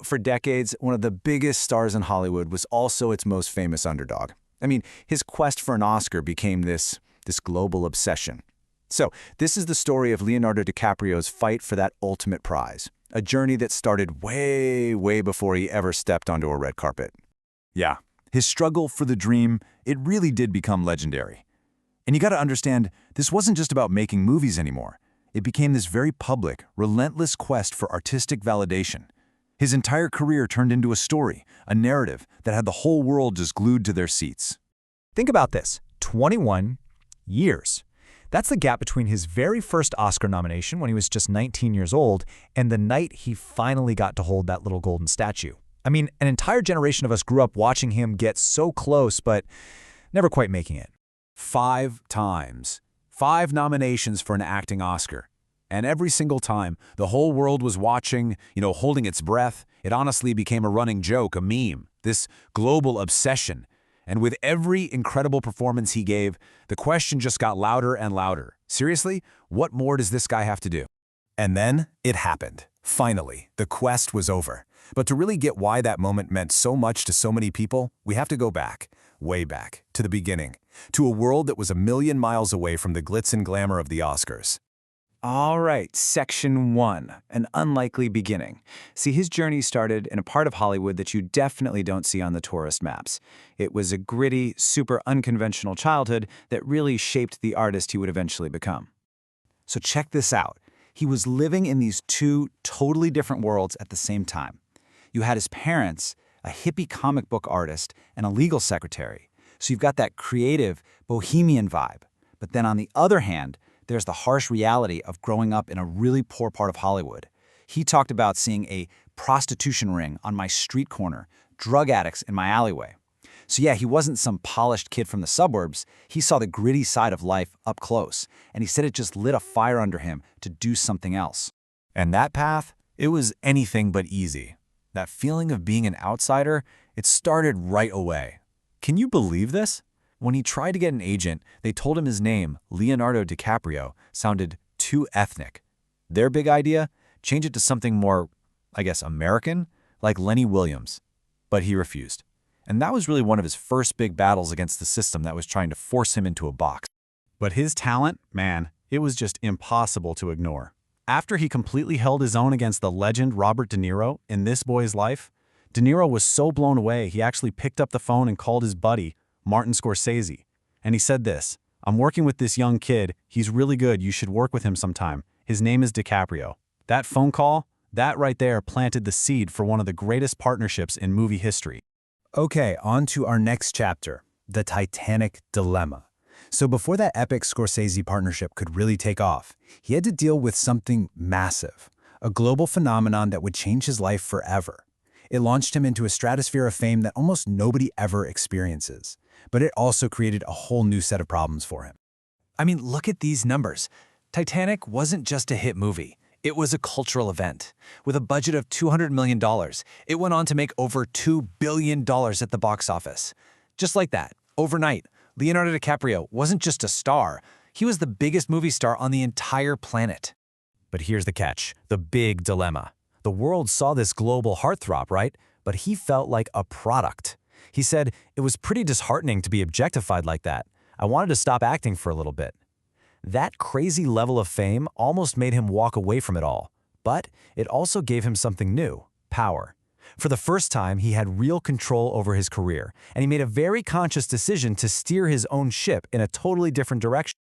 For decades, one of the biggest stars in Hollywood was also its most famous underdog. His quest for an Oscar became this global obsession. So, this is the story of Leonardo DiCaprio's fight for that ultimate prize, a journey that started way, way before he ever stepped onto a red carpet. Yeah, his struggle for the dream, it really did become legendary. And you gotta understand, this wasn't just about making movies anymore. It became this very public, relentless quest for artistic validation. His entire career turned into a story, a narrative that had the whole world just glued to their seats. Think about this, 21 years. That's the gap between his very first Oscar nomination when he was just 19 years old and the night he finally got to hold that little golden statue. An entire generation of us grew up watching him get so close, but never quite making it. 5 times. 5 nominations for an acting Oscar. And every single time, the whole world was watching, holding its breath. It honestly became a running joke, a meme, this global obsession. And with every incredible performance he gave, the question just got louder and louder. Seriously, what more does this guy have to do? And then it happened. Finally, the quest was over. But to really get why that moment meant so much to so many people, we have to go back, way back, to the beginning, to a world that was a million miles away from the glitz and glamour of the Oscars. All right, Section 1, an unlikely beginning. See, his journey started in a part of Hollywood that you definitely don't see on the tourist maps. It was a gritty, super unconventional childhood that really shaped the artist he would eventually become. So check this out. He was living in these two totally different worlds at the same time. You had his parents, a hippie comic book artist, and a legal secretary. So you've got that creative, bohemian vibe. But then on the other hand, there's the harsh reality of growing up in a really poor part of Hollywood. He talked about seeing a prostitution ring on my street corner, drug addicts in my alleyway. So yeah, he wasn't some polished kid from the suburbs. He saw the gritty side of life up close, and he said it just lit a fire under him to do something else. And that path, it was anything but easy. That feeling of being an outsider, it started right away. Can you believe this? When he tried to get an agent, they told him his name, Leonardo DiCaprio, sounded too ethnic. Their big idea? Change it to something more, American, like Lenny Williams. But he refused. And that was really one of his first big battles against the system that was trying to force him into a box. But his talent, man, it was just impossible to ignore. After he completely held his own against the legend Robert De Niro in This Boy's Life, De Niro was so blown away he actually picked up the phone and called his buddy, Martin Scorsese. And he said this, "I'm working with this young kid. He's really good. You should work with him sometime. His name is DiCaprio." That phone call, that right there planted the seed for one of the greatest partnerships in movie history. Okay, on to our next chapter, the Titanic dilemma. So before that epic Scorsese partnership could really take off, he had to deal with something massive, a global phenomenon that would change his life forever. It launched him into a stratosphere of fame that almost nobody ever experiences. But it also created a whole new set of problems for him. Look at these numbers. Titanic wasn't just a hit movie. It was a cultural event. With a budget of $200 million, it went on to make over $2 billion at the box office. Just like that, overnight, Leonardo DiCaprio wasn't just a star. He was the biggest movie star on the entire planet. But here's the catch, the big dilemma. The world saw this global heartthrob, right? But he felt like a product. He said, "It was pretty disheartening to be objectified like that. I wanted to stop acting for a little bit." That crazy level of fame almost made him walk away from it all. But it also gave him something new, power. For the first time, he had real control over his career, and he made a very conscious decision to steer his own ship in a totally different direction.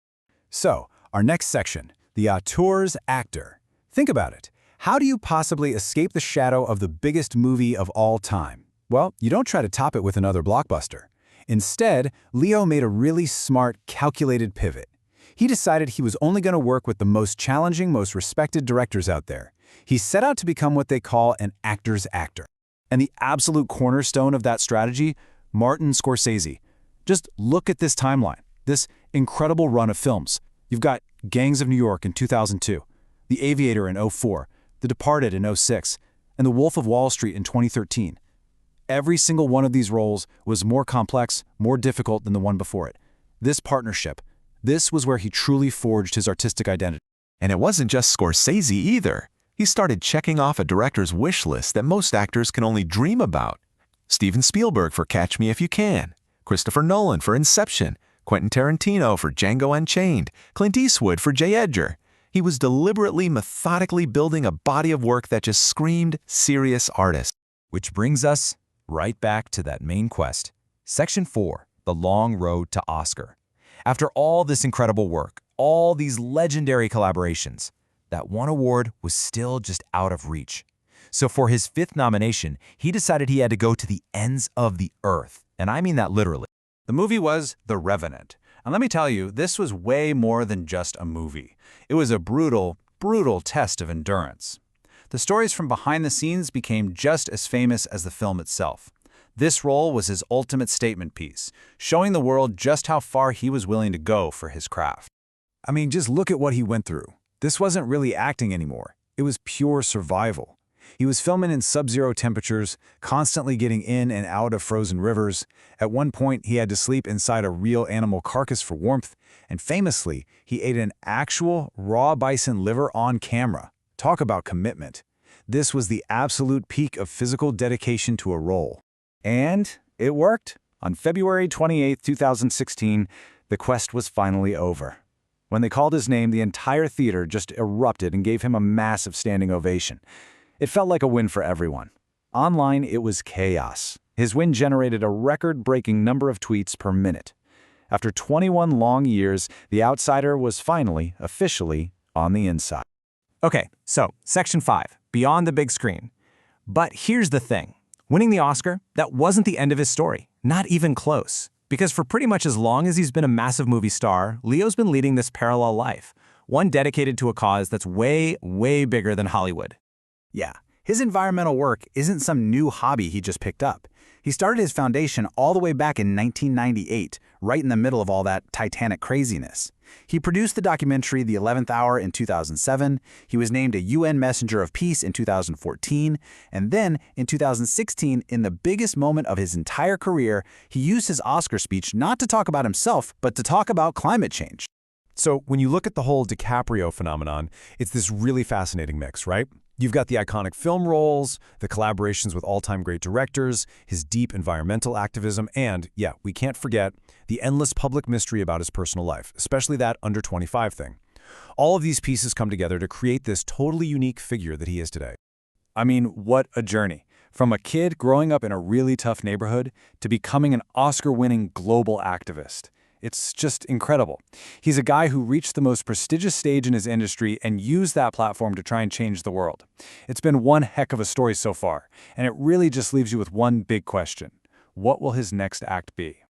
So, our next section, the auteur's actor. Think about it. How do you possibly escape the shadow of the biggest movie of all time? Well, you don't try to top it with another blockbuster. Instead, Leo made a really smart, calculated pivot. He decided he was only going to work with the most challenging, most respected directors out there. He set out to become what they call an actor's actor. And the absolute cornerstone of that strategy, Martin Scorsese. Just look at this timeline, this incredible run of films. You've got Gangs of New York in 2002, The Aviator in 2004, The Departed in 2006, and The Wolf of Wall Street in 2013. Every single one of these roles was more complex, more difficult than the one before it. This partnership, this was where he truly forged his artistic identity. And it wasn't just Scorsese either. He started checking off a director's wish list that most actors can only dream about. Steven Spielberg for Catch Me If You Can, Christopher Nolan for Inception, Quentin Tarantino for Django Unchained, Clint Eastwood for J. Edgar. He was deliberately, methodically building a body of work that just screamed serious artist. Which brings us right back to that main quest. Section 4, the long road to Oscar. After all this incredible work, all these legendary collaborations, that one award was still just out of reach. So for his 5th nomination, he decided he had to go to the ends of the earth. And I mean that literally. The movie was The Revenant. And let me tell you, this was way more than just a movie. It was a brutal, brutal test of endurance. The stories from behind the scenes became just as famous as the film itself. This role was his ultimate statement piece, showing the world just how far he was willing to go for his craft. I mean, just look at what he went through. This wasn't really acting anymore. It was pure survival. He was filming in sub-zero temperatures, constantly getting in and out of frozen rivers. At one point, he had to sleep inside a real animal carcass for warmth, and famously, he ate an actual raw bison liver on camera. Talk about commitment. This was the absolute peak of physical dedication to a role. And it worked. On February 28, 2016, the quest was finally over. When they called his name, the entire theater just erupted and gave him a massive standing ovation. It felt like a win for everyone. Online, it was chaos. His win generated a record-breaking number of tweets per minute. After 21 long years, the outsider was finally, officially, on the inside. Okay, so Section 5, beyond the big screen. But here's the thing. Winning the Oscar, that wasn't the end of his story. Not even close. Because for pretty much as long as he's been a massive movie star, Leo's been leading this parallel life. One dedicated to a cause that's way, way bigger than Hollywood. Yeah, his environmental work isn't some new hobby he just picked up. He started his foundation all the way back in 1998, right in the middle of all that Titanic craziness. He produced the documentary The 11th Hour in 2007, he was named a UN Messenger of Peace in 2014, and then in 2016, in the biggest moment of his entire career, he used his Oscar speech not to talk about himself, but to talk about climate change. So when you look at the whole DiCaprio phenomenon, it's this really fascinating mix, right? You've got the iconic film roles, the collaborations with all-time great directors, his deep environmental activism, and, yeah, we can't forget, the endless public mystery about his personal life, especially that under 25 thing. All of these pieces come together to create this totally unique figure that he is today. I mean, what a journey. From a kid growing up in a really tough neighborhood to becoming an Oscar-winning global activist. It's just incredible. He's a guy who reached the most prestigious stage in his industry and used that platform to try and change the world. It's been one heck of a story so far, and it really just leaves you with one big question. What will his next act be?